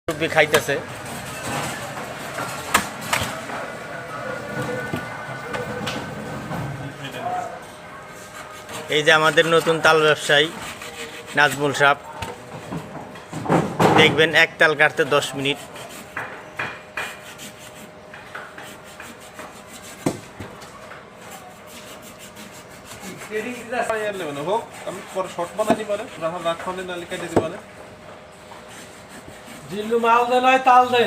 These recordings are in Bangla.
টুপি খাইতেছে। এই যে আমাদের নতুন তাল ব্যবসায়ী নাজমুল সাহেব, দেখবেন এক তাল কাটতে 10 মিনিট। জিল্লু মাল দে নয় তাল দে,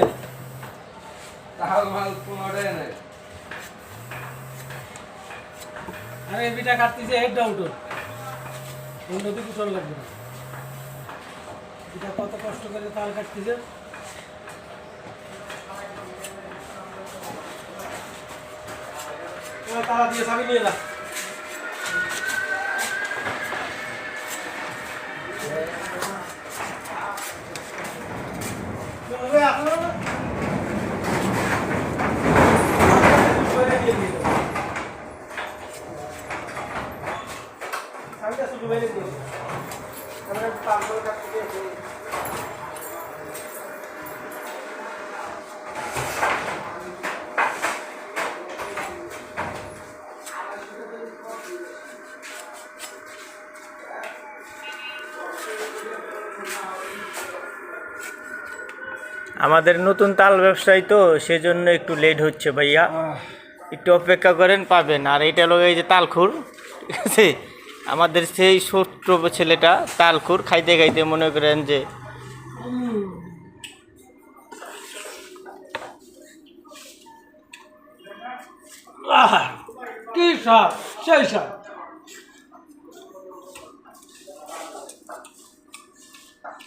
তাল মাল পুনরে নে। আরে বিটা কাটতেছে হেড আউট, অন্যদিকে কুটন লাগবে না। এটা কত কষ্ট করে তাল কাটতেছে। তালা দিয়ে চাবি নিয়ে যা। আমাদের নতুন তাল ব্যবসায়ী তো, সেজন্য একটু লেট হচ্ছে ভাইয়া, একটু অপেক্ষা করেন পাবেন। আর এটা লোক এই যে তালখুর, ঠিক আছে, আমাদের সেই ছোট্ট ছেলেটা তালখুর, খাইতে খাইতে মনে করেন যে কি সাপ সেই সাপ।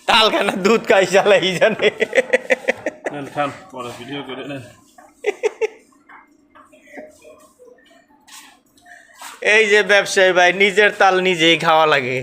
তাল খানা দুধ খাই চালাই জানে। এই যে ব্যবসায়ী ভাই, নিজের তাল নিজেই খাওয়া লাগে।